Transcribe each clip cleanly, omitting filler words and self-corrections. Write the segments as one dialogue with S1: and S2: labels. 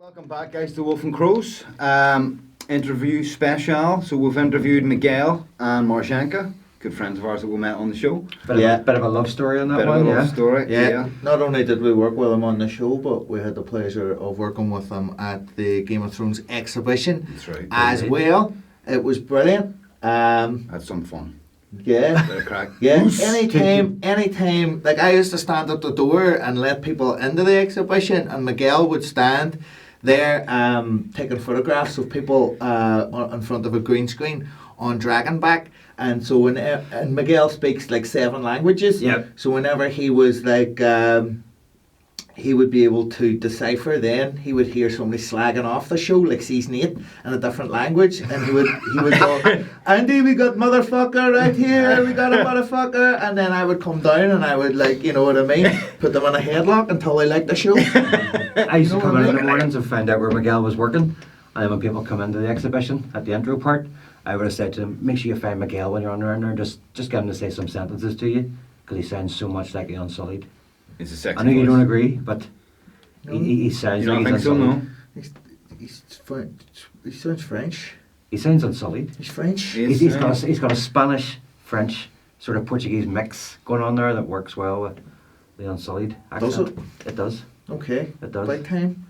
S1: Welcome back, guys, to Wolf and Crows interview special. So we've interviewed MIguel and Marzenka, good friends of ours that we met on the show.
S2: Bit of a love story on that
S1: Bit
S2: one.
S1: of a love story. Yeah.
S3: Not only did we work with them on the show, but we had the pleasure of working with them at the Game of Thrones exhibition.
S1: That's right.
S3: As well. It was brilliant.
S1: Had some fun.
S3: Yeah.
S1: Bit of crack.
S3: Yeah, anytime, like I used to stand at the door and let people into the exhibition, and MIguel would stand there taking photographs of people in front of a green screen on Dragonback. And so and MIguel speaks like 7 languages.
S2: Yeah.
S3: So whenever he was like, he would be able to decipher. Then he would hear somebody slagging off the show like season 8 in a different language, and he would go, Andy, we got motherfucker right here, we got a motherfucker, and then I would come down and I would, like, you know what I mean, put them in a headlock until they liked the show.
S2: I used to come in the mornings and find out where MIguel was working, and then when people come into the exhibition at the intro part, I would have said to them, make sure you find MIguel when you're on around there, just get him to say some sentences to you, because he sounds so much like the Unsullied.
S1: It's a sexy
S2: I know you
S1: voice.
S2: don't agree, but
S3: No.
S2: he sounds
S1: You don't
S2: like
S1: think
S2: he's
S1: so,
S2: Unsullied.
S1: no?
S3: He sounds French.
S2: He sounds Unsullied.
S3: He's French.
S2: He's got a Spanish, French, sort of Portuguese mix going on there that works well with the Unsullied accent.
S3: Does
S2: It does.
S3: Okay.
S2: It does.
S3: Big time.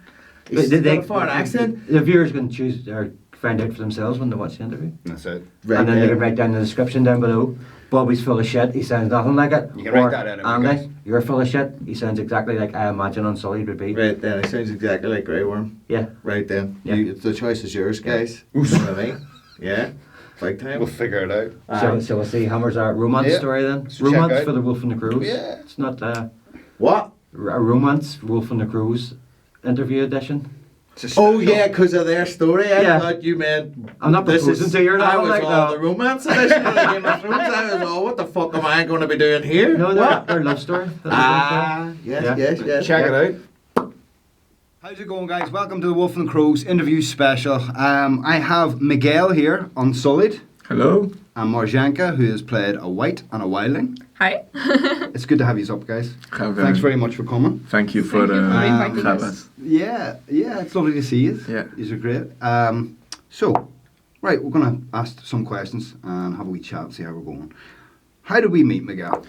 S2: But
S3: He's got a foreign accent.
S2: The viewers can choose or find out for themselves when they watch the interview.
S1: That's it.
S3: Right
S2: And then they
S3: there.
S2: can write down the description down below. Bobby's full of shit, he sounds nothing like it.
S1: You can write
S2: Or,
S1: that out,
S2: Andy,
S1: guys.
S2: you're full of shit, he sounds exactly like I imagine Unsullied would be.
S3: Right then, it sounds exactly like Grey Worm.
S2: Yeah.
S3: Right then.
S2: Yeah.
S3: The choice is yours, guys. You know what I mean? Yeah. Big time.
S1: We'll figure it out.
S2: So we'll see Hammer's our romance
S1: Yeah.
S2: story then.
S1: So check
S2: Romance
S1: out.
S2: for the Wolf and the Crows.
S1: Yeah.
S2: It's not a
S3: What?
S2: romance Wolf and the Crows interview edition.
S1: It's a special.
S3: Oh yeah, because of their story. I
S2: Yeah.
S3: thought you meant.
S2: I'm not
S3: this
S2: proposing
S3: is,
S2: to you,
S3: I
S2: no,
S3: was
S2: like,
S3: all
S2: no.
S3: the romance edition of the Game of Thrones. I was all, what the fuck am I going to be doing here?
S2: No,
S3: What?
S2: they're love story.
S3: Yes,
S2: Yeah.
S3: yes.
S1: Check it out. How's it going, guys? Welcome to the Wolf and Crows interview special. I have MIguel here, Unsullied,
S4: Hello.
S1: and Marzenka, who has played a white and a wildling.
S5: Hi.
S1: It's good to have you up, guys.
S4: Have,
S1: Thanks very much for coming.
S4: Thank you for
S5: Thank you for inviting
S4: have
S5: us.
S4: us.
S1: Yeah, it's lovely to see you.
S4: Yeah.
S1: These are great. So, right, we're going to ask some questions and have a wee chat and see how we're going. How did we meet, MIguel?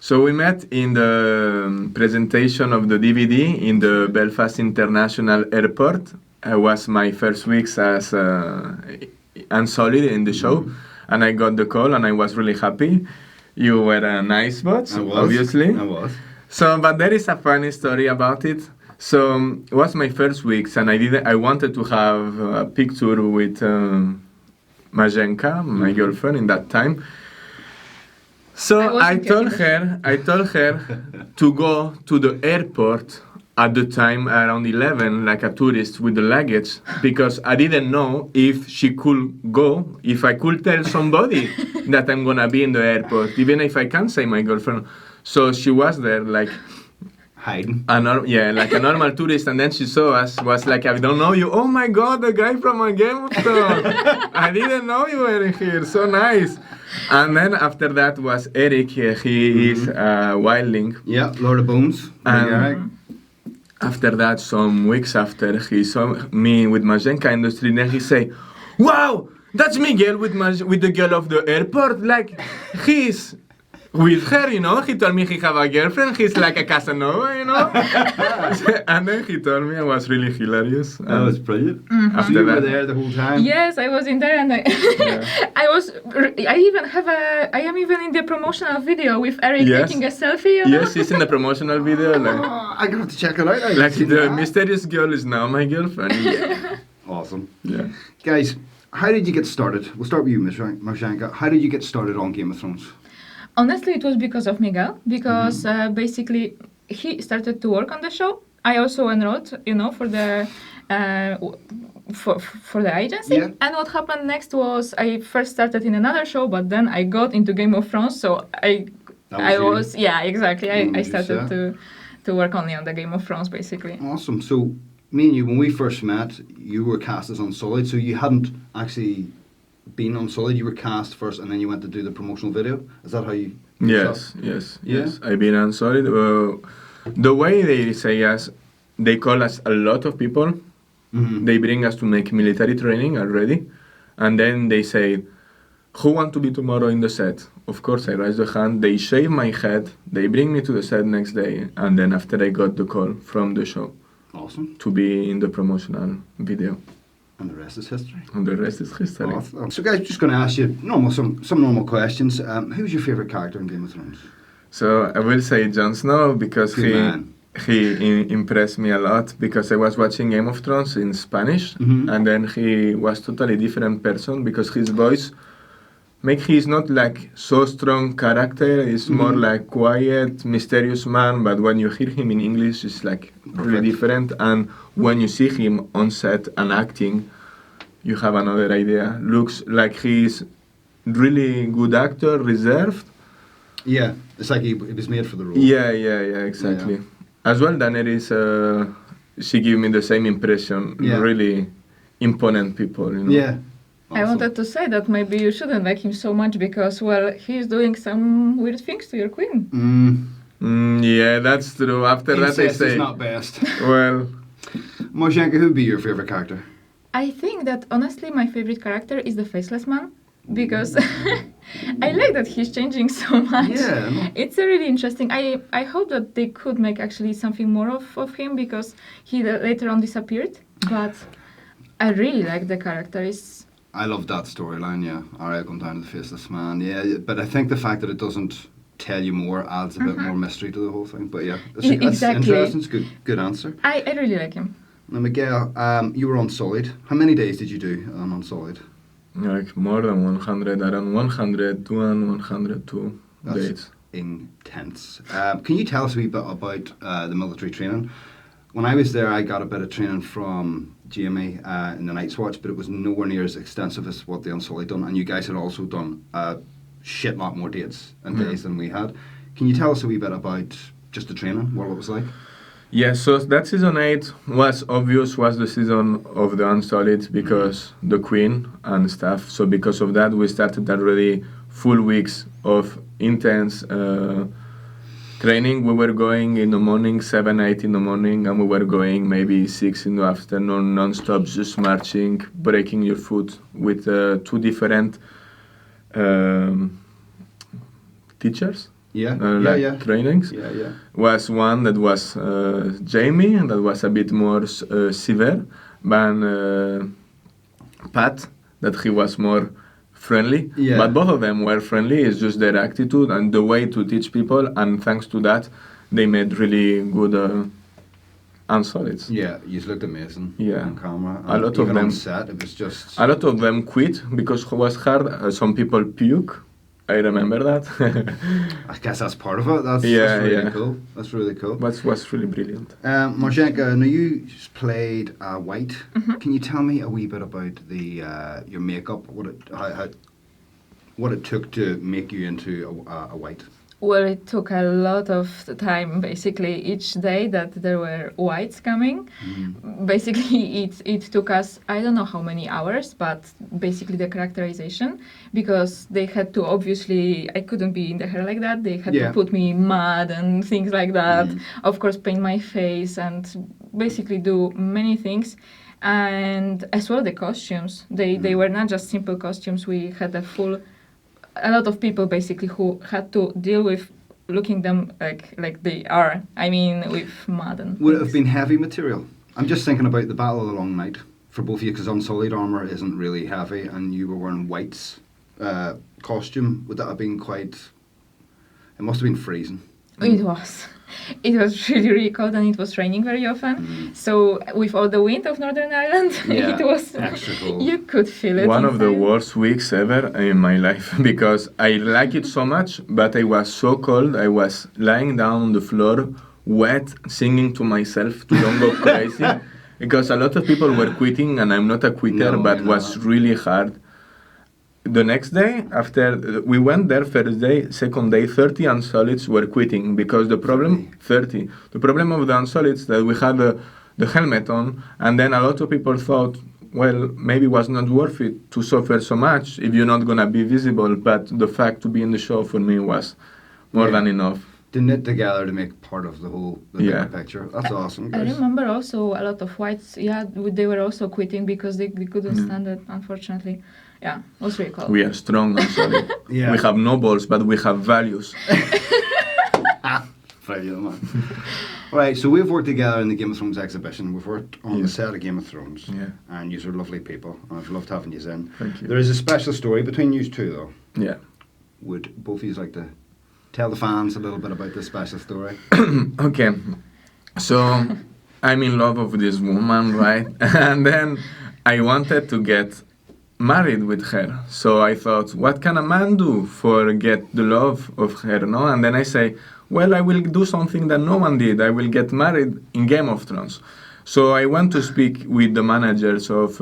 S4: So we met in the presentation of the DVD in the Belfast International Airport. It was my first weeks as Unsolid in the show, and I got the call and I was really happy. You were a nice boss,
S1: I was.
S4: obviously.
S1: I was.
S4: So, but there is a funny story about it. So it was my first weeks, and I wanted to have a picture with Marzenka, my girlfriend, in that time. So I
S5: wasn't
S4: told her to go to the airport at the time around 11, like a tourist with the luggage, because I didn't know if she could go, if I could tell somebody that I'm gonna be in the airport, even if I can't say my girlfriend. So she was there, like
S1: Hiding.
S4: like a normal tourist, and then she saw us, was like, I don't know you. Oh my God, the guy from a Game of Thrones. I didn't know you were here. So nice. And then after that was Eric. He is a wildling.
S1: Yeah, Lord of Bones.
S4: And after that, some weeks after, he saw me with Marzenka in the street, and he say, "Wow, that's MIguel with the girl of the airport. Like, he's with her, you know." He told me he have a girlfriend. He's like a Casanova, you know. And then he told me, it was really hilarious.
S1: That was brilliant.
S5: Mm-hmm.
S1: So you were there the whole time?
S5: Yes, I was in there, and I am even in the promotional video with Eric
S4: Yes.
S5: taking a selfie. You know?
S4: Yes, he's in the promotional video. Like,
S1: Oh, I'm going to have to check it out.
S4: like the mysterious girl is now my girlfriend.
S1: Awesome.
S4: Yeah.
S1: Guys, how did you get started? We'll start with you, Marzenka. How did you get started on Game of Thrones?
S5: Honestly, it was because of MIguel, because basically he started to work on the show. I also enrolled, for the for the agency.
S1: Yeah.
S5: And what happened next was I first started in another show, but then I got into Game of Thrones, so I was exactly. I started to work only on the Game of Thrones basically.
S1: Awesome. So me and you, when we first met, you were cast as Unsullied, so you hadn't actually been Unsullied. You were cast first, and then you went to do the promotional video. Is that how you?
S4: Yes. I've been Unsolid. The way they say us, they call us a lot of people. They bring us to make military training already, and then they say, who want to be tomorrow in the set? Of course, I raise the hand. They shave my head. They bring me to the set next day, and then after I got the call from the show
S1: Awesome.
S4: to be in the promotional video.
S1: And the rest is history.
S4: And the rest is history.
S1: Awesome. So, guys, just going to ask you some normal questions. Who's your favourite character in Game of Thrones?
S4: So I will say Jon Snow because
S1: Good man.
S4: he impressed me a lot because I was watching Game of Thrones in Spanish, and then he was totally different person because his voice he's not like so strong character. He's more like quiet, mysterious man. But when you hear him in English, it's like really different. And when you see him on set and acting, you have another idea. Looks like he's really good actor, reserved.
S1: Yeah, it's like he was made for the role.
S4: Yeah, exactly.
S1: Yeah.
S4: As well, Daenerys, she gave me the same impression.
S1: Yeah.
S4: Really imponent people, you know.
S1: Yeah.
S5: I
S1: Awesome.
S5: wanted to say that maybe you shouldn't like him so much because, well, he's doing some weird things to your queen.
S4: Yeah, that's true. After that, I
S1: Incest
S4: say,
S1: is not best.
S4: well,
S1: Marzenka, who'd be your favourite character?
S5: I think that honestly my favorite character is the Faceless Man because I like that he's changing so much.
S1: Yeah, no.
S5: It's a really interesting. I hope that they could make actually something more of him because he later on disappeared. But I really like the character.
S1: I love that storyline, yeah. Arya going down to the Faceless Man, yeah. But I think the fact that it doesn't tell you more adds a bit more mystery to the whole thing. But yeah, that's
S5: Exactly.
S1: interesting. It's good answer.
S5: I really like him.
S1: Now, Miguel, you were on Solid. How many days did you do on Solid?
S4: like more than 100, around 102 and 102
S1: That's
S4: days.
S1: intense. Can you tell us a wee bit about the military training? When I was there, I got a bit of training from Jamie in the Night's Watch, but it was nowhere near as extensive as what the Unsullied done. And you guys had also done a shit lot more dates and days than we had. Can you tell us a wee bit about just the training, what it was like?
S4: Yeah, so that season 8 was the season of the Unsolid because the Queen and stuff. So because of that, we started already full weeks of intense training. We were going in the morning, 7, 8 in the morning, and we were going maybe 6 in the afternoon, non-stop, just marching, breaking your foot with 2 different teachers. Trainings.
S1: Yeah.
S4: Was one that was Jamie, and that was a bit more severe, than Pat, that he was more friendly.
S1: Yeah.
S4: But both of them were friendly. It's just their attitude and the way to teach people, and thanks to that, they made really good Unsolids.
S1: Yeah, you looked amazing on camera.
S4: A lot of them
S1: on set, it was just...
S4: A lot of them quit because it was hard. Some people puke. I remember that.
S1: I guess that's part of it. That's really cool. That's really cool.
S4: But was really brilliant.
S1: Marzenka, now you just played White. Can you tell me a wee bit about the your makeup? What it took to make you into a White?
S5: Well, it took a lot of time, basically, each day that there were whites coming. Basically, it took us, I don't know how many hours, but basically the characterization, because they had to, obviously, I couldn't be in the hair like that. They had to put me mud and things like that. Of course, paint my face and basically do many things. And as well, the costumes. They were not just simple costumes. We had a lot of people basically who had to deal with looking them like they are. I mean, with mud and
S1: Would it have been heavy material? I'm just thinking about the Battle of the Long Night for both of you, because Unsullied armour isn't really heavy, and you were wearing White's costume. Would that have been quite... It must have been freezing.
S5: It was. It was really, really cold, and it was raining very often. So with all the wind of Northern Ireland, it was
S1: extra cold.
S5: You could feel it.
S4: One of the
S5: inside.
S4: worst weeks ever in my life because I like it so much, but I was so cold. I was lying down on the floor, wet, singing to myself to don't go crazy, because a lot of people were quitting, and I'm not a quitter, but was really hard. The next day, after we went there first day, second day, 30 Unsolids were quitting because the problem, 30. The problem of the Unsolids that we had the helmet on, and then a lot of people thought, well, maybe it was not worth it to suffer so much if you're not going to be visible, but the fact to be in the show for me was more than enough.
S1: to knit together to make part of the whole
S4: Yeah.
S1: bigger picture. That's awesome,
S5: I
S1: guys.
S5: remember also a lot of whites. Yeah, they were also quitting because they couldn't
S4: Mm.
S5: stand it. Unfortunately, yeah, it was really cool.
S4: We are strong, I'm sorry.
S1: Yeah.
S4: We have no balls, but we have values.
S1: Brilliant, man. Right, so we've worked together in the Game of Thrones exhibition. We've worked on
S4: Yeah.
S1: the set of Game of Thrones.
S4: Yeah.
S1: And you are lovely people. And I've loved having you in.
S4: Thank you.
S1: There is a special story between you two, though.
S4: Yeah.
S1: Would both of you like to tell the fans a little bit about this special story?
S4: Okay. So I'm in love with this woman, right? And then I wanted to get married with her. So I thought, what can a man do for get the love of her, no? And then I say, well, I will do something that no one did. I will get married in Game of Thrones. So I went to speak with the managers of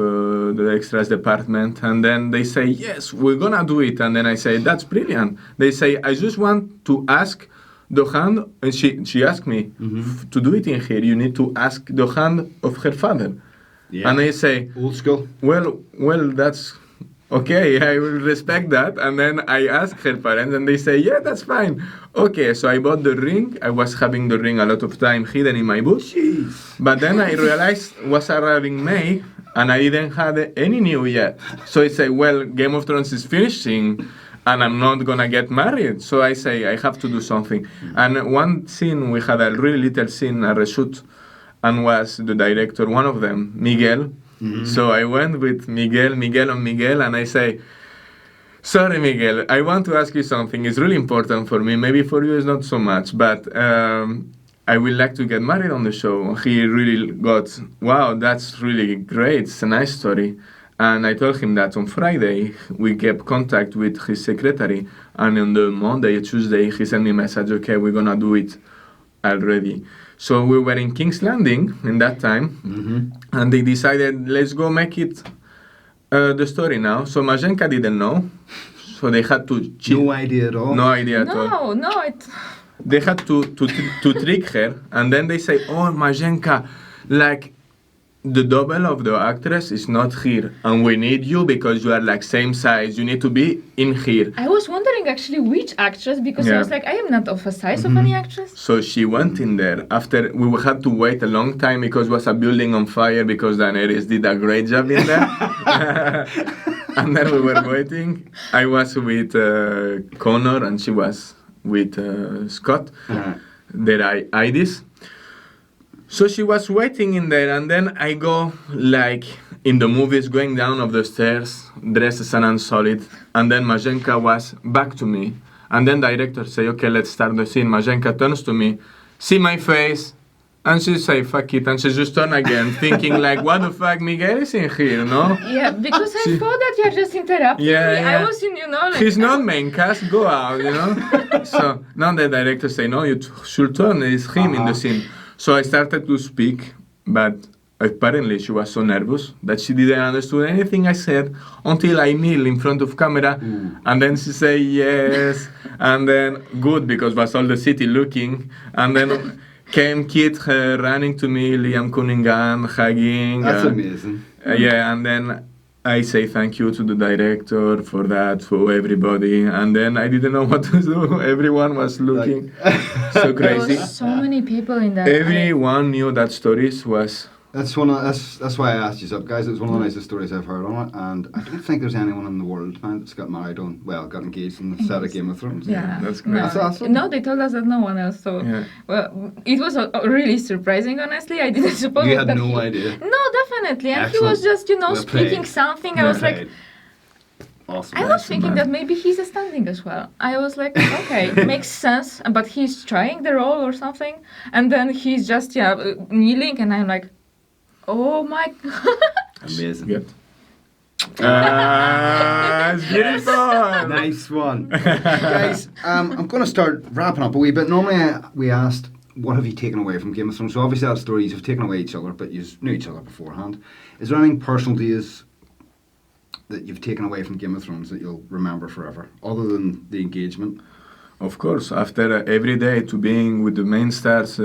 S4: the extras department, and then they say, yes, we're gonna do it. And then I say, that's brilliant. They say, I just want to ask the hand, and she asked me, to do it in here, you need to ask the hand of her father.
S1: Yeah.
S4: And I say,
S1: Old school.
S4: well, that's okay, I will respect that. And then I ask her parents, and they say, yeah, that's fine. Okay, so I bought the ring. I was having the ring a lot of time hidden in my boot.
S1: Jeez.
S4: But then I realized was arriving May, and I didn't have any new yet. So I say, well, Game of Thrones is finishing, and I'm not gonna get married. So I say, I have to do something. And one scene, we had a really little scene, a reshoot, and was the director, one of them, Miguel. So I went with Miguel, and I say, sorry, Miguel, I want to ask you something. It's really important for me. Maybe for you it's not so much, but I would like to get married on the show. He really got, wow, that's really great. It's a nice story. And I told him that on Friday we kept contact with his secretary, and on the Monday, Tuesday, he sent me a message, okay, we're gonna do it already. So we were in King's Landing in that time, and they decided, let's go make it the story now. So Marzenka didn't know, so they had to cheat.
S1: No idea at all.
S4: No idea at all.
S5: No,
S4: They had to trick her, and then they say, oh, Marzenka, like, the double of the actress is not here, and we need you because you are like same size. You need to be in here.
S5: I was wondering actually which actress, because I
S4: Yeah.
S5: was like, I am not of a size of any actress.
S4: So she went in there. After we had to wait a long time because it was a building on fire because Daenerys did a great job in there. And then we were waiting. I was with Connor and she was with Scott. Their IDs. So she was waiting in there, and then I go like in the movies, going down of the stairs, dressed as an unsolid, and then Marzenka was back to me, and then director say, okay, let's start the scene. Marzenka turns to me, see my face, and she say, fuck it, and she just turn again, thinking like, what the fuck, Miguel is in here, no?
S5: Yeah, because I thought that you're just interrupting
S4: Yeah,
S5: me.
S4: yeah.
S5: I was in, like...
S4: He's not main cast, go out, you know? So now the director say, no, you should turn, it's him in the scene. So I started to speak, but apparently she was so nervous that she didn't understand anything I said until I kneel in front of camera, and then she say yes, and then good because was all the city looking, and then came Kit running to me, Liam Cunningham hugging.
S1: That's amazing.
S4: Yeah, and then I say thank you to the director for that, for everybody, and then I didn't know what to do. Everyone was looking so
S5: There
S4: crazy.
S5: was so many people in that.
S4: Everyone knew that stories was.
S1: That's why I asked you up, guys. It was one of the nicest stories I've heard on it, and I don't think there's anyone in the world, man, that's got married on, got engaged in the set of Game of Thrones.
S5: Yeah,
S4: That's great.
S5: No,
S1: That's awesome.
S5: No, they told us that no one else. So,
S4: Yeah.
S5: well, it was really surprising. Honestly, I didn't suppose.
S1: You had
S5: that
S1: no
S5: he-
S1: idea.
S5: No, definitely, and he
S1: Excellent.
S5: was just,
S1: Well
S5: speaking
S1: played.
S5: something. I was like,
S1: Right. Awesome.
S5: I was
S1: Nice.
S5: thinking that maybe he's a standing as well. I was like, okay, makes sense, but he's trying the role or something, and then he's just kneeling, and I'm like, oh my.
S1: Amazing.
S4: Good. It's beautiful.
S1: Nice one. Guys, I'm going to start wrapping up a wee bit. Normally we asked, what have you taken away from Game of Thrones? So obviously that stories have taken away each other, but you knew each other beforehand. Is there anything personal to you that you've taken away from Game of Thrones that you'll remember forever, other than the engagement?
S4: Of course, after every day to being with the main stars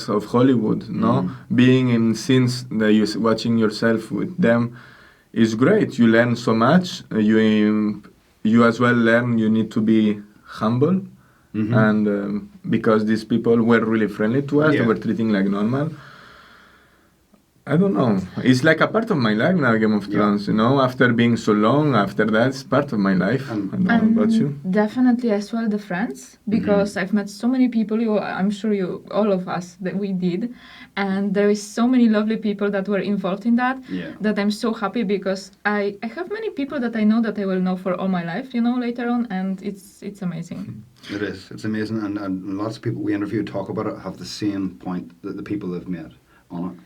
S4: of Hollywood, no, being in scenes that you watching yourself with them is great. You learn so much. You as well learn. You need to be humble, and because these people were really friendly to us,
S1: Yeah.
S4: they were treating like normal. I don't know. It's like a part of my life now, Game of
S1: Yeah.
S4: Thrones. You know, after being so long, after that, it's part of my life. I don't know about you.
S5: Definitely as well the friends, because I've met so many people. I'm sure all of us, that we did, and there is so many lovely people that were involved in that.
S1: Yeah.
S5: That I'm so happy, because I have many people that I know that I will know for all my life, later on, and it's amazing.
S1: It is. It's amazing, and lots of people we interview talk about it have the same point that the people they've met on it.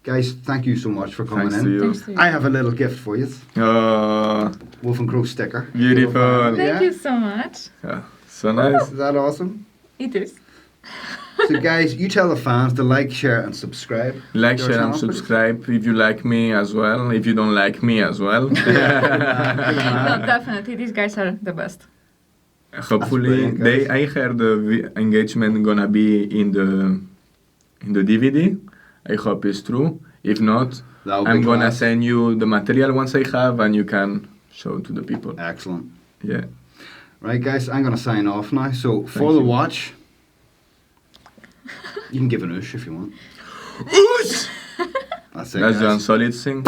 S1: Guys, thank you so much for coming
S4: Thanks
S1: in.
S4: to you.
S5: Thanks to you.
S1: I have a little gift for you. Wolf and Crow sticker.
S4: Beautiful.
S5: Thank you so much.
S4: So nice.
S1: Is that awesome?
S5: It is.
S1: So guys, you tell the fans to like, share and subscribe.
S4: Like,
S1: to our
S4: share, and
S1: channel, please.
S4: subscribe if you like me as well. If you don't like me as well.
S5: No, definitely, these guys are the best.
S4: Hopefully,
S1: brilliant, guys.
S4: I heard the engagement gonna be in the DVD. I hope it's true. If not,
S1: That would be
S4: I'm gonna
S1: class.
S4: send you the material once I have, and you can show to the people.
S1: Excellent.
S4: Yeah.
S1: Right, guys, I'm going to sign off now. So, for
S4: Thank
S1: the
S4: you.
S1: watch, you can give an oosh if you want.
S4: Oosh!
S1: That's it,
S4: That's the
S1: guys.
S4: unsolid thing.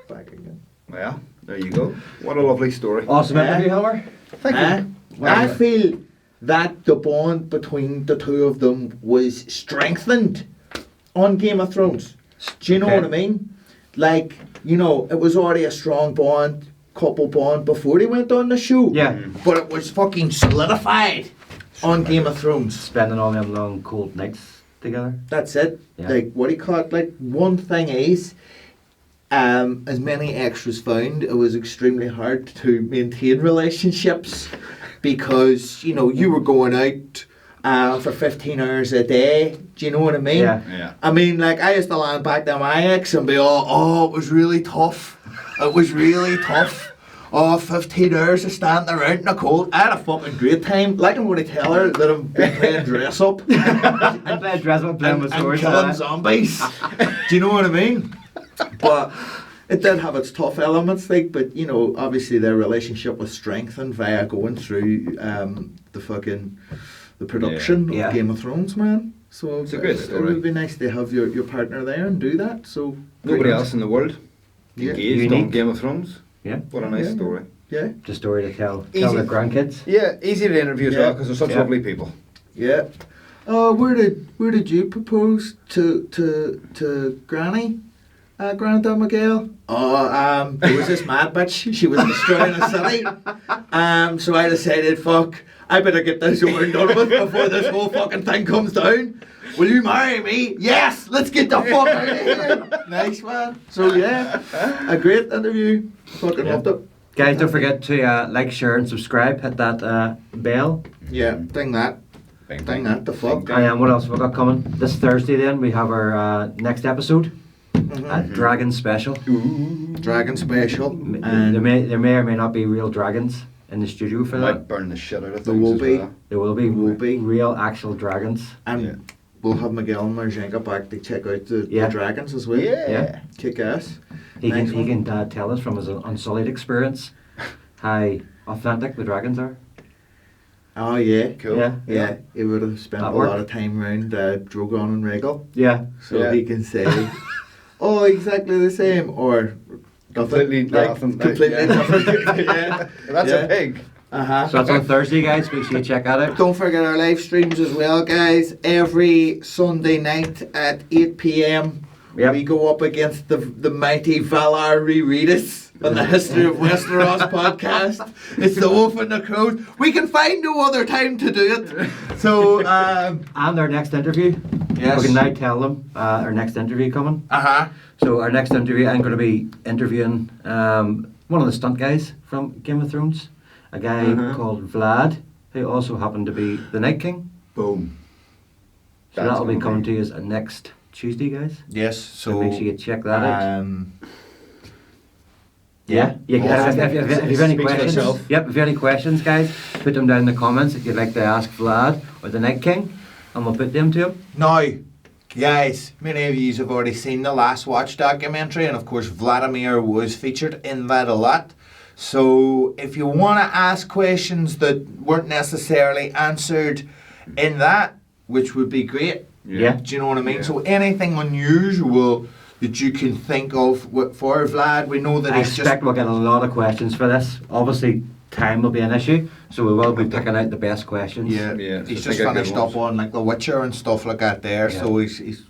S3: Back again.
S1: Well, there you go. What a lovely story.
S2: Awesome
S3: Yeah.
S2: interview, Homer.
S1: Thank you.
S3: I feel that the bond between the two of them was strengthened on Game of Thrones. Do you know
S2: Okay.
S3: what I mean? Like, it was already a strong bond, couple bond before they went on the show.
S2: Yeah.
S3: But it was fucking solidified on Game of Thrones.
S2: Spending all them long, cold nights together.
S3: That's it.
S2: Yeah.
S3: Like, what do you call it? Like, one thing is, as many extras found, it was extremely hard to maintain relationships because, you were going out for 15 hours a day. Do you know what I mean?
S2: Yeah.
S1: Yeah.
S3: I mean, like, I used to land back to my ex and be all, oh, it was really tough. It was really tough. Oh, 15 hours of standing around in the cold. I had a fucking great time. Like, I'm going to tell her that I'm playing dress up
S2: I'm playing dress up, playing
S3: and,
S2: with
S3: and
S2: swords.
S3: killing zombies. Do you know what I mean? But it did have its tough elements, like, but obviously their relationship was strengthened via going through the production
S2: Yeah.
S3: of Game of Thrones, man. So
S1: It's a great
S3: it
S1: story.
S3: would be nice to have your partner there and do that. So
S1: Nobody else in the world
S3: Yeah.
S1: engaged on
S2: Unique.
S1: Game of Thrones.
S2: Yeah.
S1: What a nice
S3: Yeah.
S1: story.
S3: Yeah,
S2: Just story to tell
S1: Easy.
S2: the grandkids.
S1: Yeah, easy to interview as
S3: Yeah.
S1: well because they're such
S2: Yeah.
S1: lovely people.
S3: yeah. Where did you propose to Granny? Grandad Miguel? There was this mad bitch. She was destroying the city. So I decided, fuck, I better get this over and done with before this whole fucking thing comes down. Will you marry me? Yes! Let's get the fuck out of here! Nice, man. So yeah, a great interview. Fucking
S2: Yeah.
S3: loved it.
S2: Guys, don't forget to like, share, and subscribe. Hit that bell.
S3: Yeah, ding that. Ding that, the fuck.
S2: And what else have we got coming? This Thursday, then, we have our next episode. A Dragon Special.
S3: Dragon special.
S2: There
S3: And
S2: may or may not be real dragons in the studio for that.
S1: Might burn the shit out of
S3: There
S1: things
S3: will
S1: as
S3: be.
S1: well.
S2: There will be,
S3: Will be.
S2: real actual dragons.
S1: Yeah.
S3: we'll have MIguel Marzenka back to check out the
S2: Yeah.
S3: dragons as well.
S2: Yeah.
S3: Kick ass.
S2: He
S3: Nice
S2: can
S3: one.
S2: he can tell us from his Unsullied experience how authentic the dragons are.
S3: Oh yeah.
S1: Cool.
S2: Yeah.
S3: Yeah, he would have spent
S2: That
S3: a
S2: work.
S3: lot of time around Drogon and Rhaegal,
S2: Yeah.
S3: so
S1: Yeah.
S3: he can say, "Oh, exactly the same," or
S1: Completely different.
S3: completely
S1: Yeah.
S3: different. yeah.
S1: That's
S3: Yeah.
S1: a pig.
S3: Uh-huh.
S2: So that's on Thursday, guys. Make sure you check that out.
S3: Don't forget our live streams as well, guys. Every Sunday night at 8 p.m.
S2: Yep.
S3: we go up against the mighty Valar Rereadus on the History of Westeros podcast. It's the Wolf and the Crows. We can find no other time to do it. So,
S2: And our next interview.
S3: Yes.
S2: We can now tell them our next interview coming.
S3: uh-huh.
S2: So our next interview, I'm going to be interviewing one of the stunt guys from Game of Thrones, a guy
S1: Uh-huh.
S2: called Vlad, who also happened to be the Night King.
S1: Boom.
S2: So
S1: That's
S2: that'll be
S1: gonna
S2: coming
S1: be-
S2: to you next Tuesday, guys.
S3: Yes,
S2: So make sure you check that out. Yeah. If you have any
S3: Speak for
S2: questions,
S3: yourself.
S2: if you have any questions, guys, put them down in the comments if you'd like to ask Vlad or the Night King, and we'll put them to him.
S3: Now, guys, many of you have already seen the Last Watch documentary, and of course Vladimir was featured in that a lot. So if you want to ask questions that weren't necessarily answered in that, which would be great.
S2: Yeah.
S3: Do you know what I mean? So anything unusual that you can think of for Vlad, we know that
S2: I
S3: he's
S2: expect
S3: just...
S2: we'll get a lot of questions for this. Obviously, time will be an issue, so we will be picking out the best questions.
S3: Yeah,
S1: Yeah,
S3: he's
S1: so
S3: just
S1: think of good
S3: finished up
S1: ones.
S3: on like The Witcher and stuff like that there,
S2: Yeah.
S3: so he's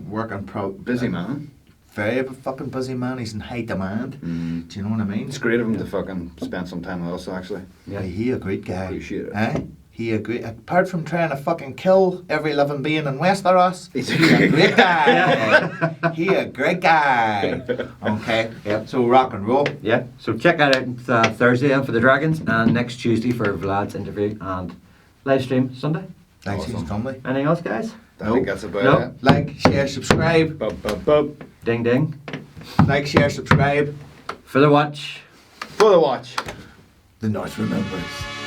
S3: working
S1: Busy man.
S3: very fucking busy man. He's in high demand. Do you know what I mean?
S1: It's great of him to fucking spend some time with us, actually.
S3: Yeah, he a great guy.
S1: Appreciate it.
S3: Eh? He a great. Apart from trying to fucking kill every living being in Westeros,
S1: He's
S3: he a great guy. He a great guy. Okay.
S2: Yep.
S3: So rock and roll.
S2: Yeah, so check that out Thursday then for the Dragons, and next Tuesday for Vlad's interview, and live stream Sunday.
S3: Thanks,
S1: Awesome.
S3: he's comely.
S2: Anything else, guys?
S1: I think that's about
S2: No.
S1: it.
S3: Like, share, subscribe.
S1: Bub, bub, bub.
S2: Ding ding.
S3: Like, share, subscribe.
S2: For the watch.
S1: For the watch.
S3: The North remembers.